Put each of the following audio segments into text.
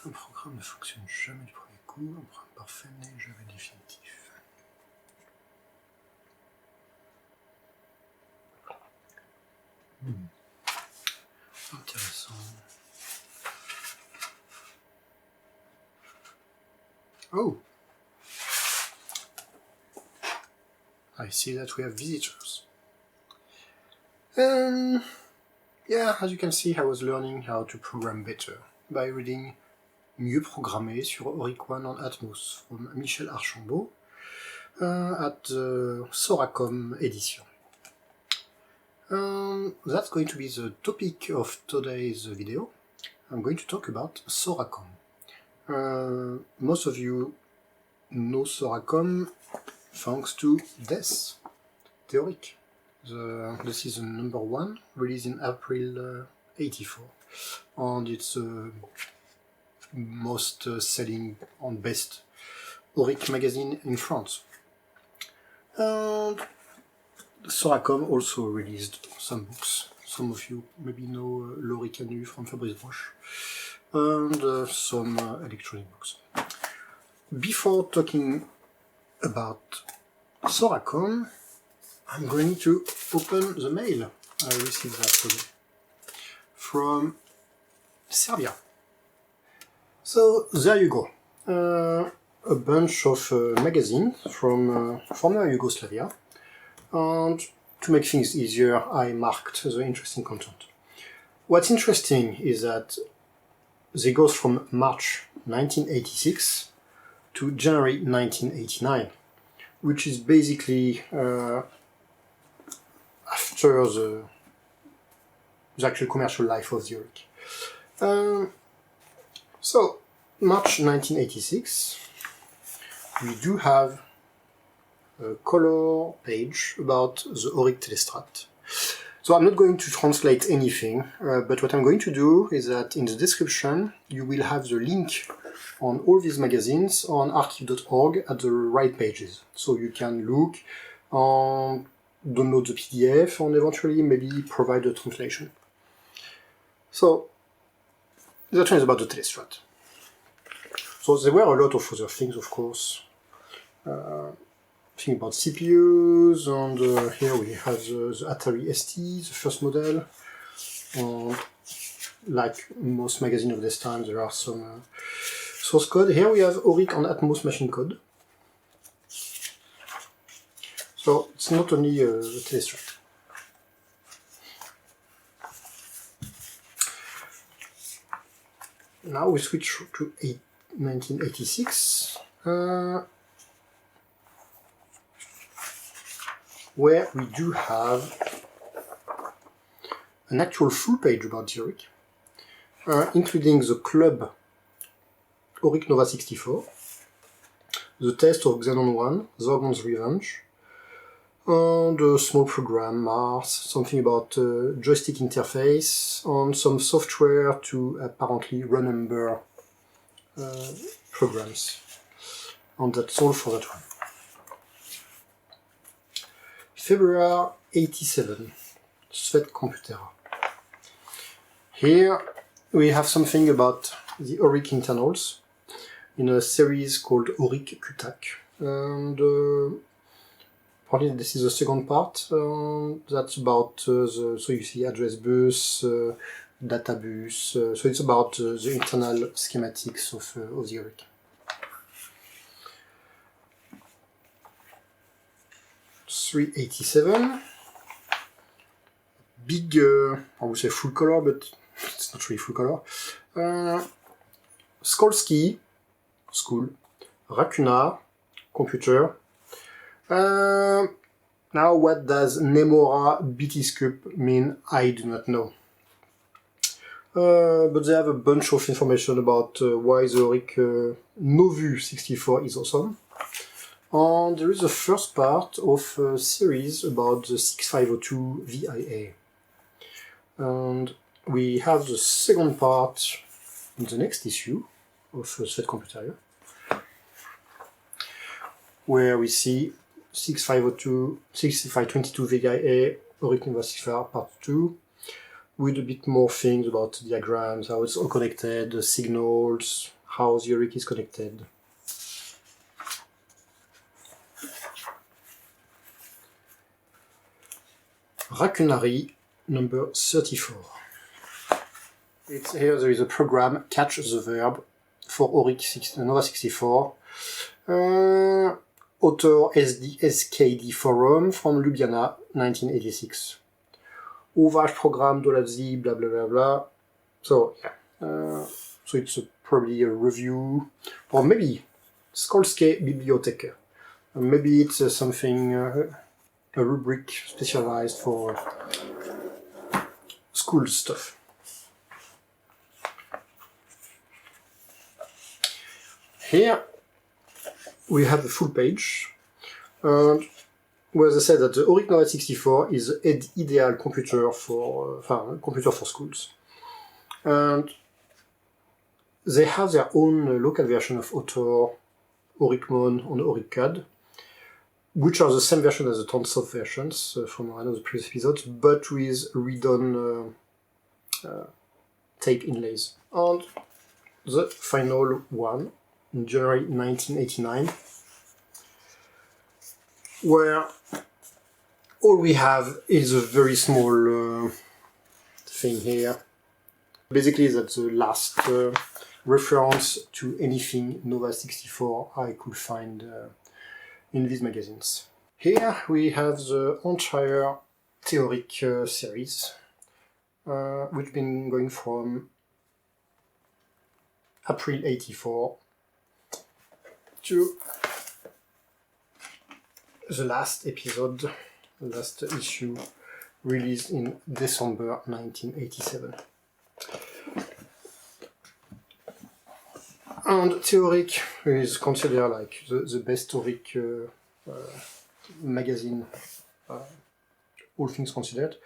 Un programme ne fonctionne jamais du premier coup, un programme parfait n'est jamais définitif. Intéressant. Oh! I see that we have visitors. Yeah, as you can see, I was learning how to program better by reading Mieux programmé sur Oric One and Atmos from Michel Archambault at Soracom Editions. That's going to be the topic of today's video. I'm going to talk about Soracom. Most of you know Soracom thanks to this, Théoric. This is the number 1, released in April 84, and it's most selling and best Oric magazine in France. And Soracom also released some books. Some of you maybe know L'Oric from Fabrice Broche, and some electronic books. Before talking about Soracom, I'm going to open the mail I received that today from Serbia. So there you go, a bunch of magazines from former Yugoslavia, and to make things easier I marked the interesting content. What's interesting is that they go from March 1986 to January 1989, which is basically after the actual commercial life of the Oric. So, March 1986, we do have a color page about the Oric Telestrat. So I'm not going to translate anything, but what I'm going to do is that in the description you will have the link on all these magazines on archive.org at the right pages. So you can look and download the PDF and eventually maybe provide a translation. So that one is about the Telestrat. So there were a lot of other things, of course. Think about CPUs, and here we have the Atari ST, the first model. Like most magazines of this time, there are some source code. Here we have Oric and Atmos machine code. So it's not only the Telestrat. Now we switch to 1986, where we do have an actual full page about the Oric, including the Klub Nova 64, the test of Xenon 1, Zorgon's Revenge, and a small program, Mars, something about joystick interface, and some software to apparently remember programs. And that's all for that one. February 87, Svet Kompjutera. Here we have something about the Oric Internals in a series called Oric Kutak. And probably this is the second part. That's about so you see address bus, data bus. So it's about the internal schematics of the Oric. .387, big, I would say full color, but it's not really full color. Skolski, school, Računari, computer. Now what does Nemora BTScope mean? I do not know. But they have a bunch of information about why the Oric Novu 64 is awesome. And there is the first part of a series about the 6502 VIA. And we have the second part in the next issue of Svet Kompjutera, where we see 6522 VIA, Oric Nova 64 part 2, with a bit more things about diagrams, how it's all connected, the signals, how the Oric is connected. Računari number 34. Here there is a program, catch the verb, for Oric Nova 64. Author SKD Forum from Ljubljana, 1986. Uvaž program dolazi, blah blah blah blah. So yeah, so it's probably a review, or maybe Školské biblioteke. Maybe it's something, a rubric specialized for school stuff. Here we have the full page, where they said that the Oric Nova 64 is the ideal computer for schools. And they have their own local version of Author, Oricmon, and Oriccad, which are the same version as the tons-of versions from one of the previous episodes, but with redone tape inlays. And the final one, in January 1989, where all we have is a very small thing here. Basically, that's the last reference to anything Nova 64 I could find in these magazines. Here we have the entire Théoric series, which has been going from April 84 to the last episode, last issue, released in December 1987. And Théoric is considered like the best Oric magazine, all things considered.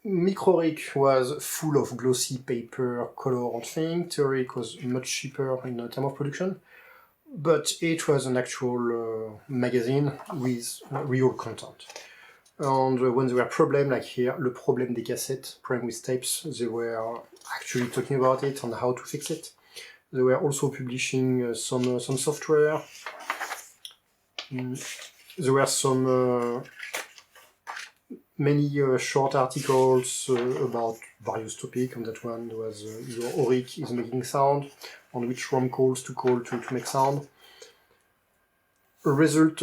Micro-Oric was full of glossy paper, color and thing. Théoric was much cheaper in terms of production, but it was an actual magazine with real content. And when there were problems, like here, le problème des cassettes, problem with tapes, they were actually talking about it and how to fix it. They were also publishing some software. There were some many short articles about various topics. On that one there was your Oric is making sound, on which ROM calls to call to make sound. A result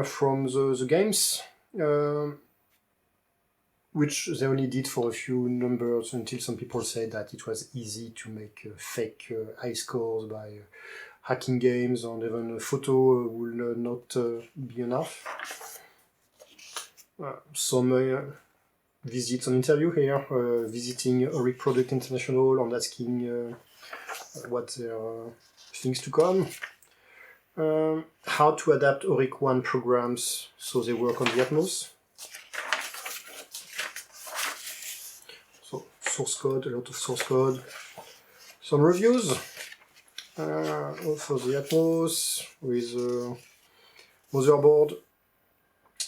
from the games, which they only did for a few numbers until some people said that it was easy to make fake high scores by hacking games, and even a photo will not be enough. Some visits and interview here, visiting Oric Product International and asking what their things to come. How to adapt Oric 1 programs so they work on the Atmos. So source code, a lot of source code. Some reviews for the Atmos with motherboard.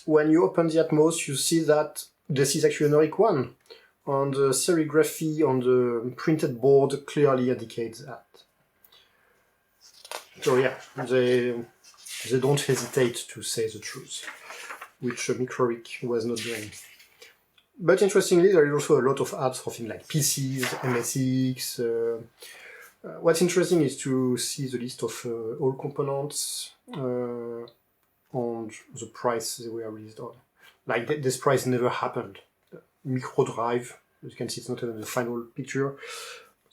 When you open the Atmos, you see that this is actually an Oric 1, and the serigraphy on the printed board clearly indicates that. So yeah, they don't hesitate to say the truth, which Micro-Oric was not doing. But interestingly, there is also a lot of ads for things like PCs, MSX. What's interesting is to see the list of all components and the price they were released on. Like this price never happened. Micro drive, as you can see, it's not even the final picture.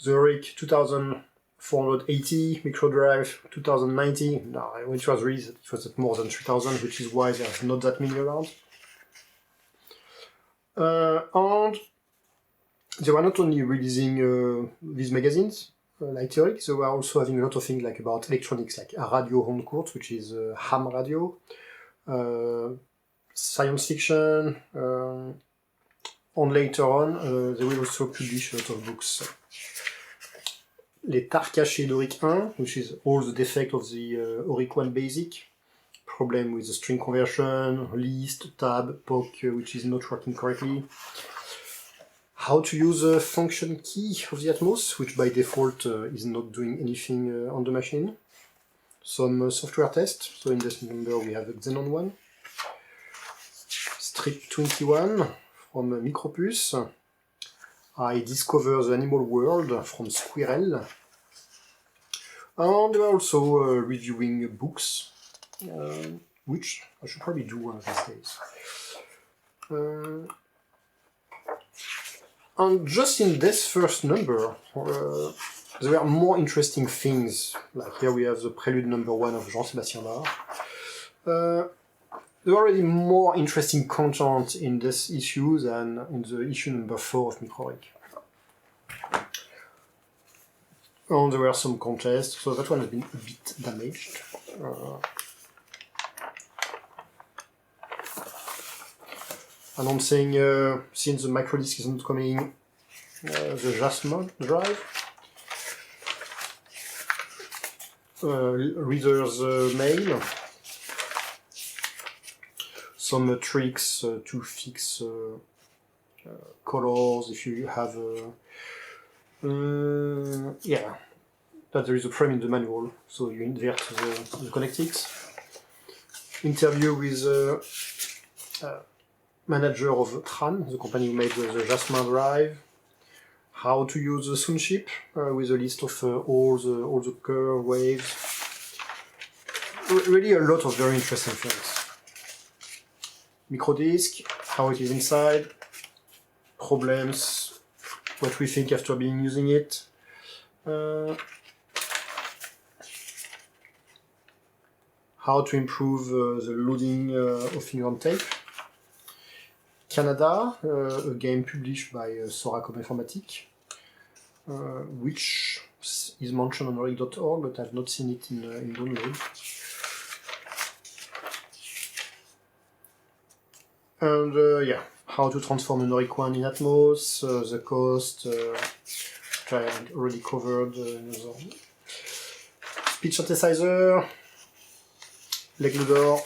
The Oric 2480 micro drive 2090. No, when it was released, it was at more than 3000, which is why there's not that many around. And they were not only releasing these magazines, like Théoric, they were also having a lot of things like about electronics, like a radio Rundkurs, which is a ham radio, science fiction, and later on, they will also publish a lot of books. Les tares cachées d'Oric 1, which is all the defect of the Oric 1 basic, problem with the string conversion, list, tab, POC, which is not working correctly. how to use a function key of the Atmos, which by default is not doing anything on the machine. Some software tests. So in this number we have Xenon 1. Strip 21 from Micropus. I discover the animal world from Squirrel. And we're also reviewing books, which I should probably do one of these days. And just in this first number, there are more interesting things. Like here we have the prelude number 1 of Jean-Sébastien Bach. There are already more interesting content in this issue than in the issue number 4 of Microoric. And there were some contests, so that one has been a bit damaged. Announcing, since the microdisc isn't coming, the Jasmine drive. Reader's mail. Some tricks to fix colors if you have yeah, that there is a frame in the manual, so you invert the connectics. Interview with manager of Tran, the company who made the Jasmine drive. How to use the Sound chip with a list of all the curve waves. Really a lot of very interesting things. Microdisc, how it is inside, problems, what we think after being using it. How to improve the loading of finger on tape. Canada, a game published by Soracom Informatique, which is mentioned on oric.org, but I've not seen it in download. And yeah, how to transform an Oric 1 in Atmos, the cost, which I already covered. Speech synthesizer, leg loader,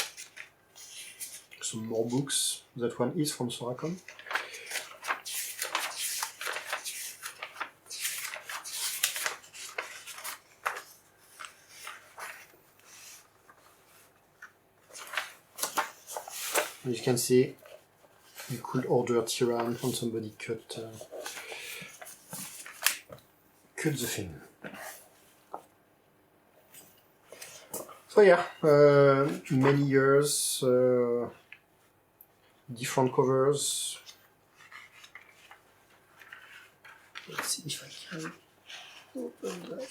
some more books. That one is from Soracom. As you can see, you could order Tyrann and somebody cut the thing. So yeah, many years, different covers. Let's see if I can open that.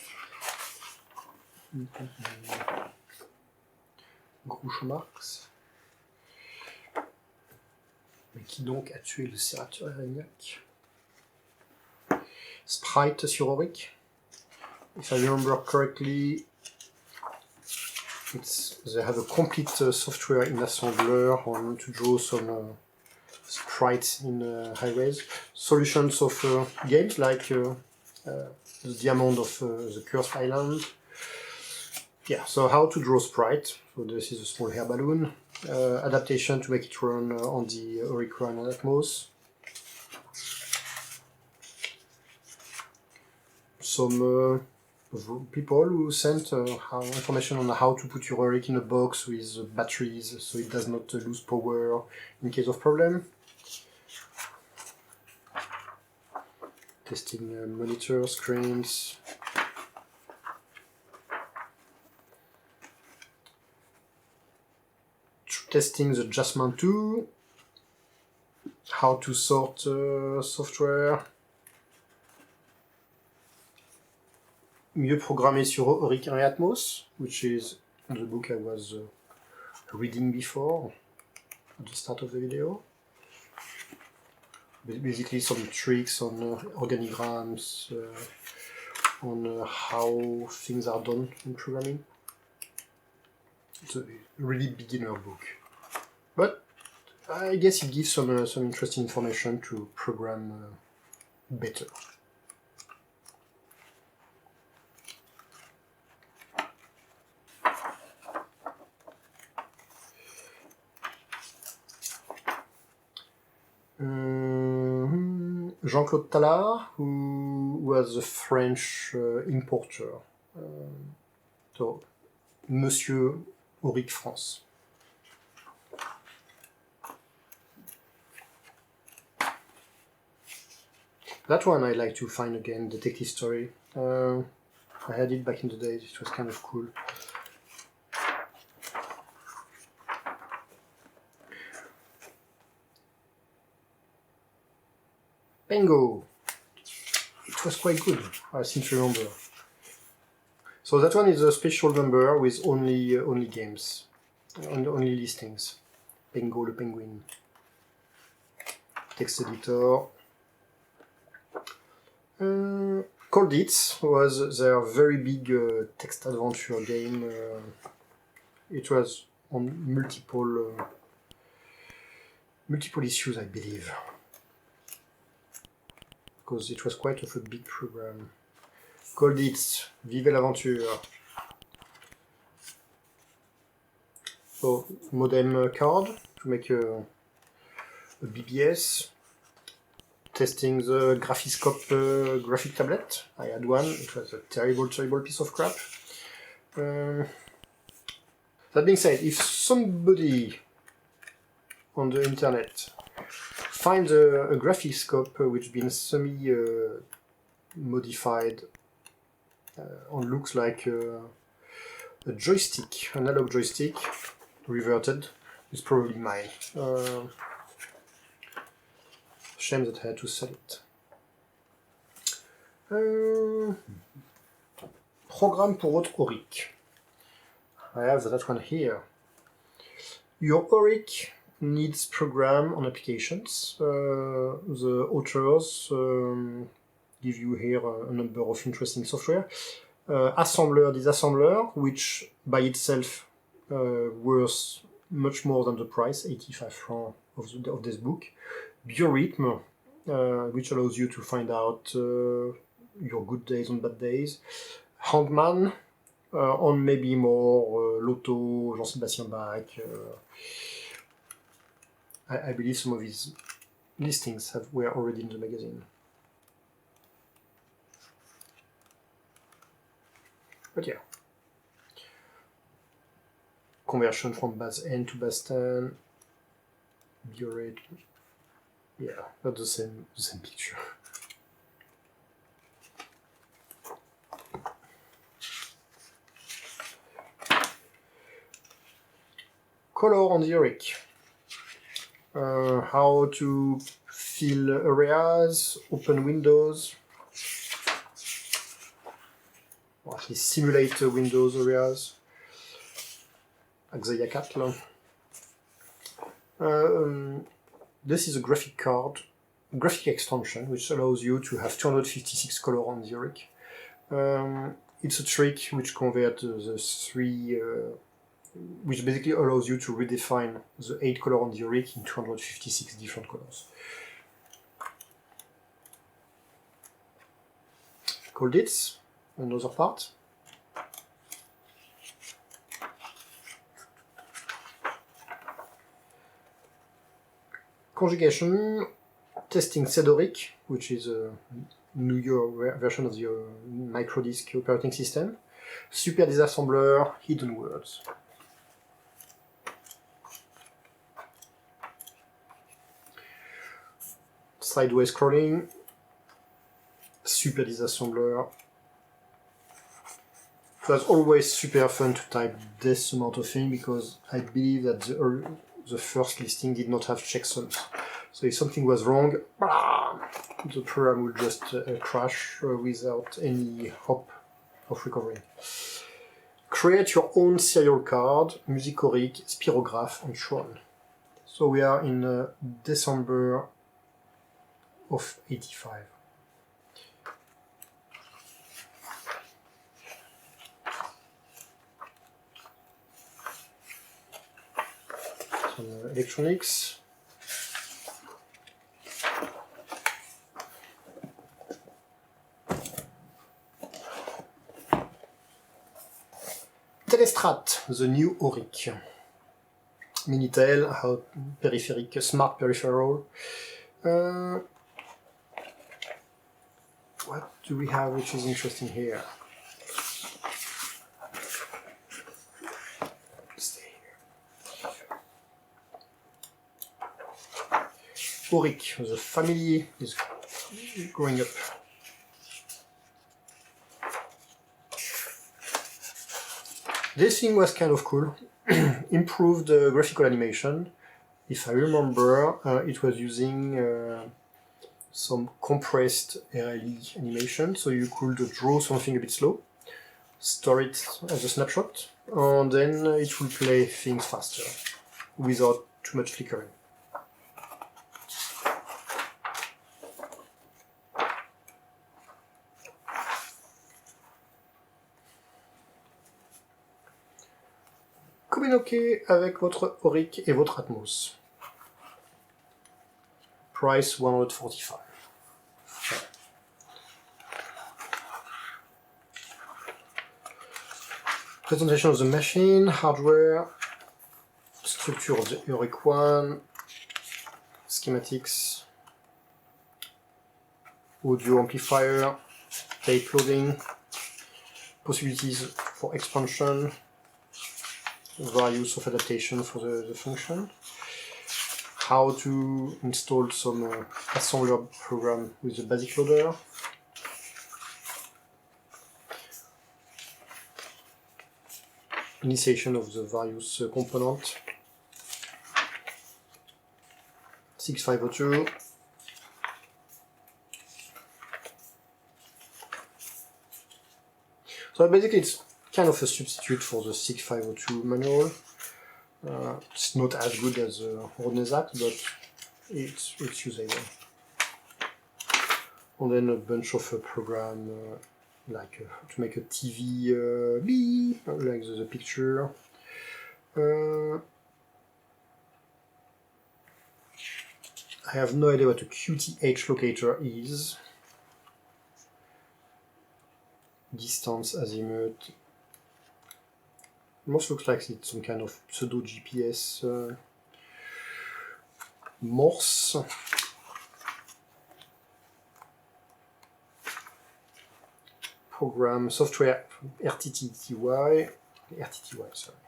Groucho Marx. Mais qui donc a tué le sénateur Erignac? Sprite sur Oric. If I remember correctly, they have a complete software in assembler on to draw some sprites in high-res. Solutions of games like the Diamant of the Cursed Island. Yeah, so how to draw sprite. So this is a small hair balloon. Adaptation to make it run on the Oric Run and Atmos. Some people who sent information on how to put your Oric in a box with batteries so it does not lose power in case of problem. Testing monitor screens. Testing the Jasmine 2. How to sort software. Mieux programmé sur Oric et Atmos, which is the book I was reading before at the start of the video. Basically some tricks on organigrams, on how things are done in programming. It's a really beginner book. But I guess it gives some interesting information to program better. Jean-Claude Tallard, who was a French importer. So, Monsieur Oric France. That one I like to find again, detective story. I had it back in the days, it was kind of cool. Bingo! It was quite good, I seem to remember. So that one is a special number with only games, only listings. Bingo le Penguin. Text editor. Colditz was their very big text adventure game. It was on multiple issues, I believe, because it was quite of a big program. Colditz, vive l'aventure. So, modem card to make a BBS. Testing the Graphyscope graphic tablet. I had one, it was a terrible piece of crap. That being said, if somebody on the internet finds a Graphyscope which has been semi-modified and looks like a joystick, analog joystick, reverted, it's probably mine. Shame that I had to sell it. Programme pour votre Oric. I have that one here. Your Oric needs program on applications. The authors give you here a number of interesting software. Assembler, disassembler, which by itself worth much more than the price, 85 francs of this book. Biorhythm, which allows you to find out your good days and bad days. Handman, on maybe more Lotto, Jean-Sébastien Bach. I believe some of his listings were already in the magazine. But yeah. Conversion from base N to base 10. Biorhythm. Yeah, not the same picture. Color on the Oric. How to fill areas, open windows, or at least simulate windows areas. Axayakatl. This is a graphic card, graphic extension, which allows you to have 256 color on the Oric. It's a trick which converts the three, which basically allows you to redefine the 8 color on the Oric in 256 different colors. Colditz, another part. Conjugation, testing Théoric, which is a newer version of the microdisk operating system. Super disassembler, hidden words. Sideways scrolling, super disassembler. It was always super fun to type this amount of thing because I believe that the first listing did not have checksums. So if something was wrong, the program would just crash without any hope of recovery. Create your own serial card, Music-Oric, Spirograph, and so on. So we are in December of 85. Some electronics. Telestrat, the new Oric. Minitel, smart peripheral. What do we have which is interesting here? Stay here. Oric, the family is growing up. This thing was kind of cool. Improved graphical animation. If I remember, it was using some compressed RLE animation, so you could draw something a bit slow, store it as a snapshot, and then it will play things faster without too much flickering. Communiquez avec votre Oric et votre Atmos. Price 145. Presentation of the machine, hardware, structure of the Oric one, schematics, audio amplifier, tape loading, possibilities for expansion, various of adaptation for the function, how to install some assembler program with the basic loader, initiation of the various components, 6502, so basically it's kind of a substitute for the 6502 manual. It's not as good as Rodnesac, but it's usable. And then a bunch of program like to make a TV like the picture. I have no idea what a QTH locator is. Distance, azimuth. Most looks like it's some kind of pseudo GPS Morse. Program software RTTY, sorry,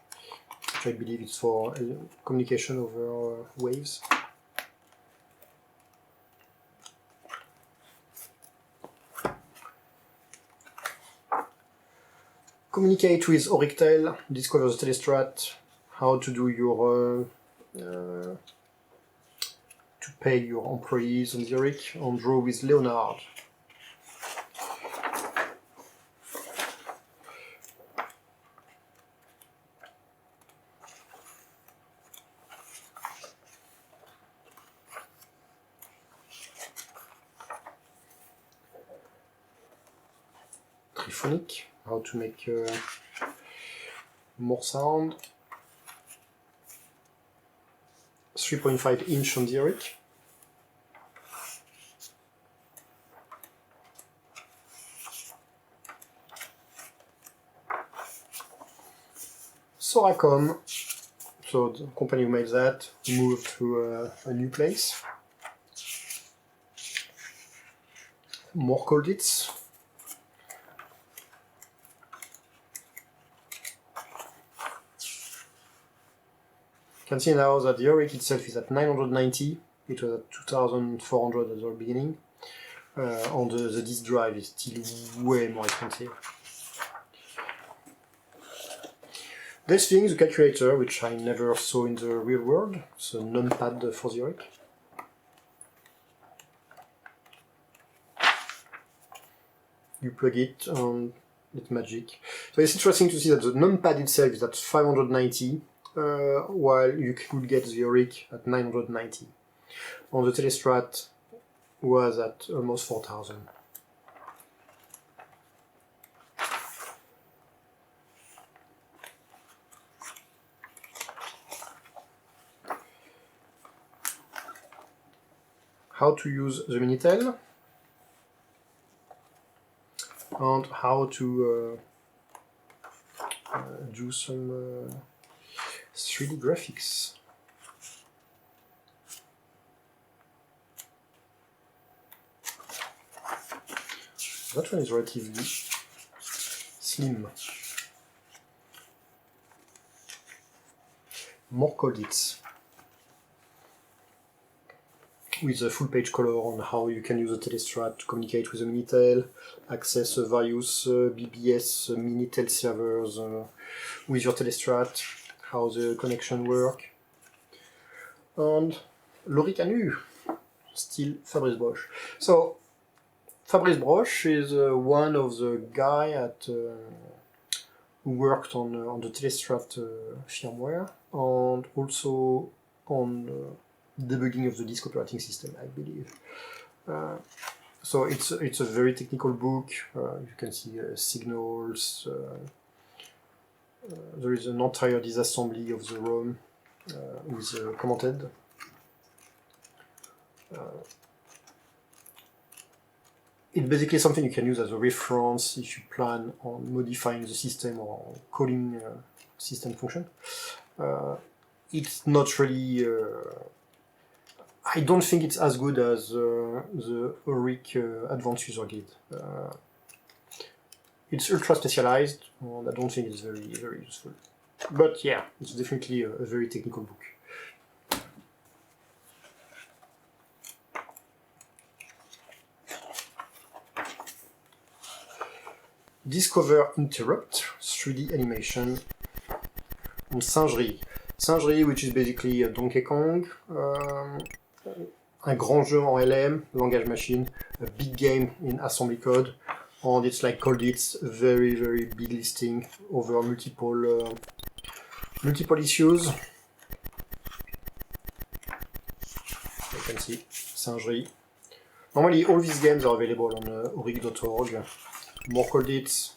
which I believe it's for communication over waves. Communicate with Orictel, discover the Telestrat, how to do your to pay your employees on the Oric, and draw with Leonard. Triphonic, how to make more sound. 3.5 inch on the Oric. Soracom, so the company who made that moved to a new place. More Colditz. You can see now that the Oric itself is at 990, it was at 2400 at the beginning. On the disk drive is still way more expensive. This thing, the calculator, which I never saw in the real world, it's a numpad for the Oric. You plug it and it's magic. So it's interesting to see that the numpad itself is at 590, while you could get the Oric at 990. On the Telestrat was at almost 4000. How to use the Minitel and how to do some 3D graphics. That one is relatively slim. More Colditz, with a full page color on how you can use a Telestrat to communicate with a Minitel, access various BBS Minitel servers with your Telestrat, how the connection work. And Oric and Mieux, still Fabrice Broche. So Fabrice Broche is one of the guy at who worked on the Telestrat firmware, and also on debugging of the disk operating system, I believe. So it's a very technical book. You can see signals. There is an entire disassembly of the ROM with commented. It's basically something you can use as a reference if you plan on modifying the system or calling system function. It's not really. I don't think it's as good as the Oric Advanced User Guide. It's ultra specialized, and I don't think it's very useful. But yeah, it's definitely a very technical book. Discover Interrupt 3D animation on Singerie. Singerie, which is basically a Donkey Kong, un grand jeu en LM, langage machine, a big game in assembly code, and it's like Colditz, very big listing over multiple issues. You can see Singerie. Normally, all these games are available on Oric.org. More Colditz.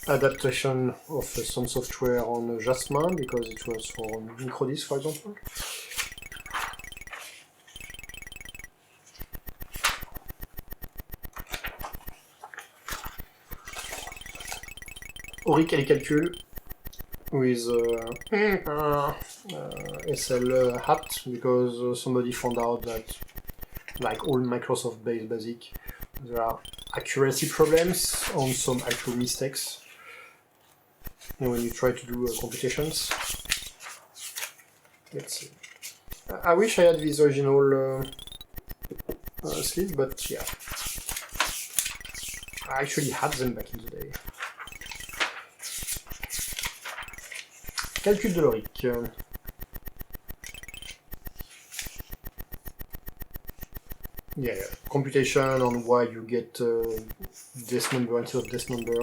Adaptation of some software on Jasmine, because it was for microdisc, for example. Oric et les calculs with SL hat, because somebody found out that, like all Microsoft-based BASIC, there are accuracy problems on some actual mistakes when you try to do computations. Let's see. I wish I had these original sleeves, but yeah. I actually had them back in the day. Calcul de l'Oric. Yeah, computation on why you get this number instead of this number.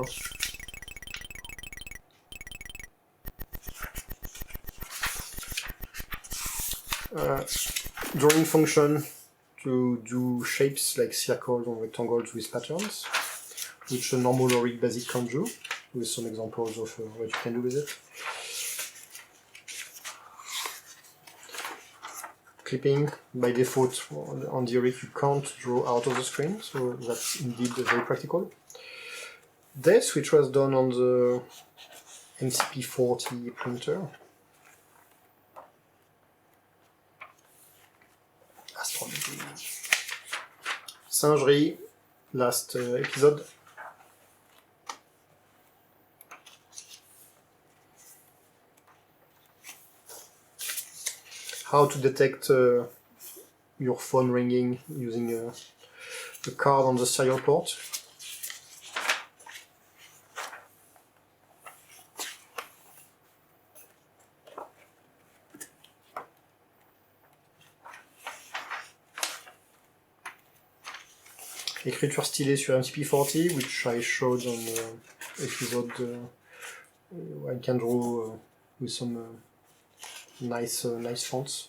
Drawing function to do shapes like circles or rectangles with patterns, which a normal Oric basic can do, with some examples of what you can do with it. Clipping, by default on the Oric you can't draw out of the screen, so that's indeed very practical. This, which was done on the MCP40 printer. Astronomy. Singerie, last episode. How to detect your phone ringing using a card on the serial port. Écriture stylée sur MCP40, which I showed on episode I can draw with some nice fonts.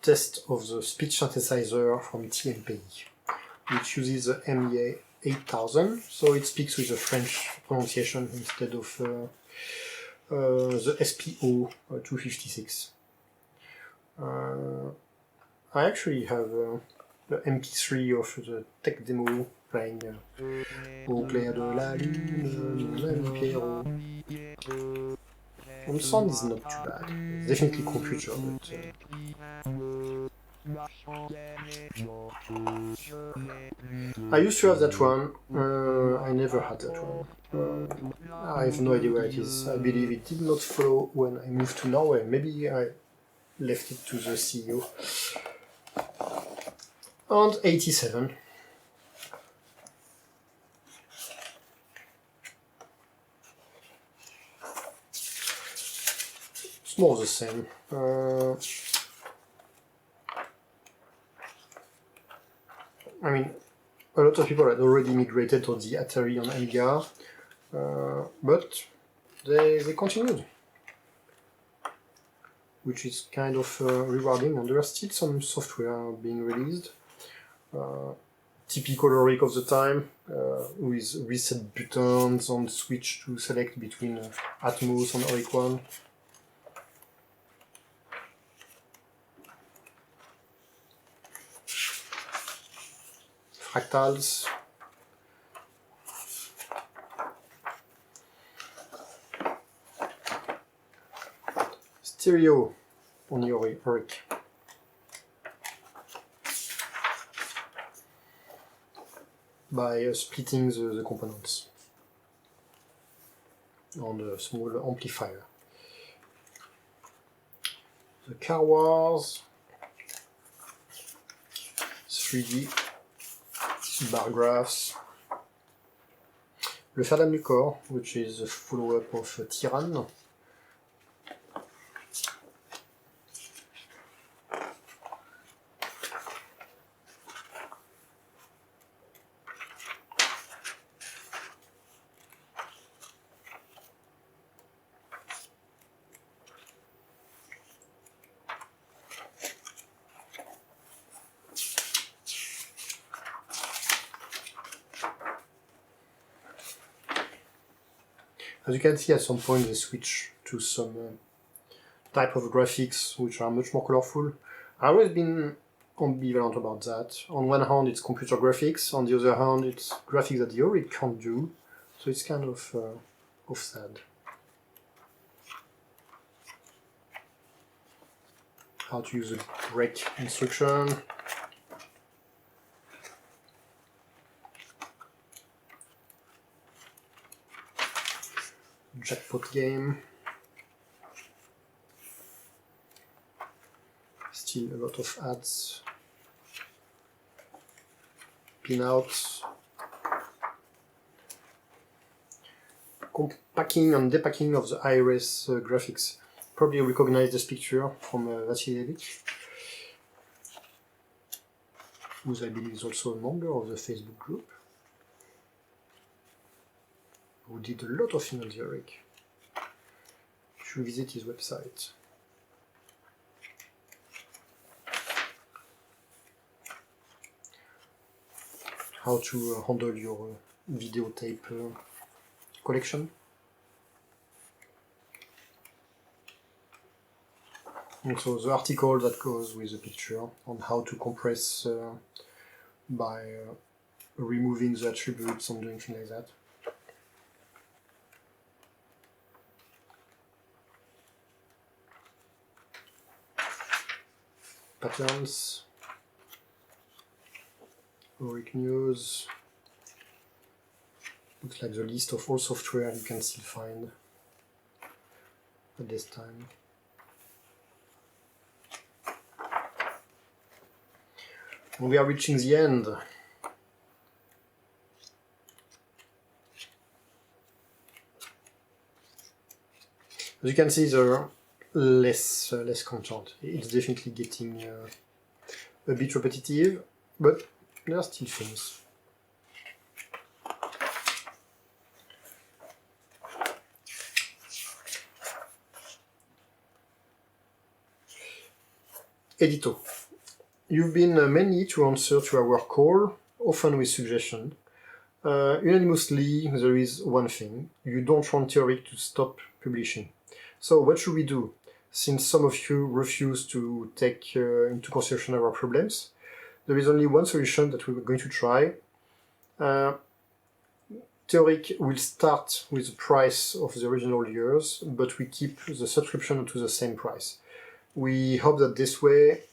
Test of the speech synthesizer from TMP, which uses the MEA 8000, so it speaks with a French pronunciation instead of the SPO 256. I actually have the MP3 of the tech demo playing Au clair de la lune, mon ami Pierrot. And the sound is not too bad. It's definitely computer, but I used to have that one. I never had that one. I have no idea where it is. I believe it did not follow when I moved to Norway. Maybe I left it to the CEO. And 87. It's more the same. I mean, a lot of people had already migrated to the Atari on Amiga, but they continued, which is kind of rewarding, and there are still some software being released. Typical Oric of the time, with reset buttons and switch to select between Atmos and Oric 1. Fractals. Stereo on the Oric. By splitting the components on a small amplifier. The Car Wars 3D bar graphs. Le Ferdinand Lucor, which is a follow-up of Tyrann. As you can see, at some point they switch to some type of graphics which are much more colorful. I've always been ambivalent about that. On one hand it's computer graphics, on the other hand it's graphics that the Oric can't do, so it's kind of sad. How to use a break instruction. Jackpot game. Still a lot of ads. Pinouts. Packing and depacking of the iris graphics. Probably recognize this picture from Vasilevich, who I believe is also a member of the Facebook group, who did a lot of things on the Oric. You should visit his website. How to handle your videotape collection. And so the article that goes with the picture on how to compress by removing the attributes and doing things like that. Patterns, Oric News, looks like the list of all software you can still find at this time. And we are reaching the end. As you can see, there are less content. It's definitely getting a bit repetitive, but there are still things. Edito. You've been mainly to answer to our call, often with suggestion. Unanimously, there is one thing. You don't want Théoric to stop publishing. So what should we do? Since some of you refuse to take into consideration our problems, there is only one solution that we're going to try. Théoric will start with the price of the original years, but we keep the subscription to the same price. We hope that this way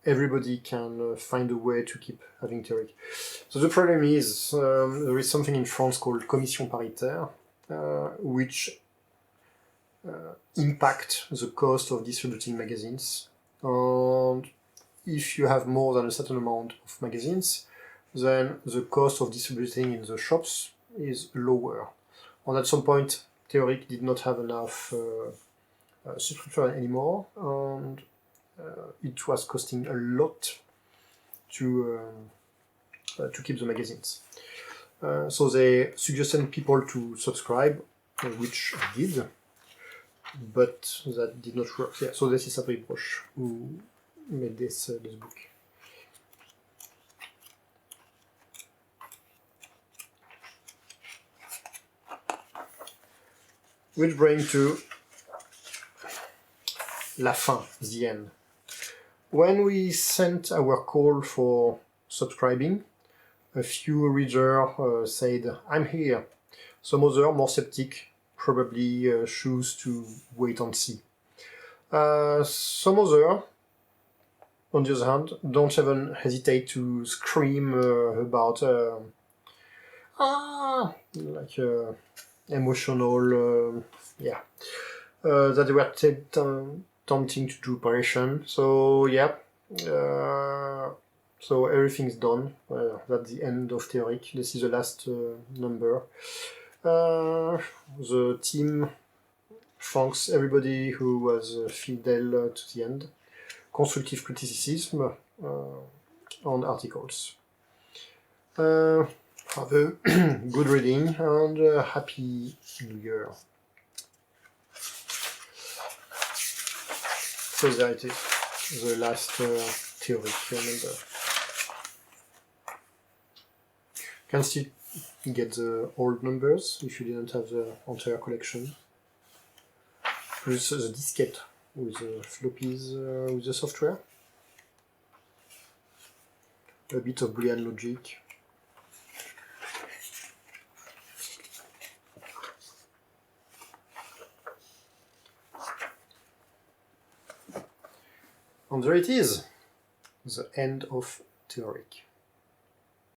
everybody can find a way to keep having Théoric. So the problem is there is something in France called commission paritaire, which impact the cost of distributing magazines. And if you have more than a certain amount of magazines, then the cost of distributing in the shops is lower. And at some point, Théoric did not have enough subscription anymore, and it was costing a lot to keep the magazines. So they suggested people to subscribe, which I did, but that did not work. Yeah, so this is Advertisement who made this book. Which brings to la fin, the end. When we sent our call for subscribing, a few readers said, I'm here. Some other, more skeptic, probably choose to wait and see. Some other, on the other hand, don't even hesitate to scream about emotional, that they were tempting to do operation. So yeah, so everything's done. That's the end of Théoric. This is the last number. The team thanks everybody who was fidel to the end. Constructive criticism on articles. Have a good reading and happy New Year. So there it is, the last Théoric number. You can still get the old numbers if you didn't have the entire collection. Plus the diskette with the floppies with the software. A bit of Boolean logic. And there it is, the end of Théoric.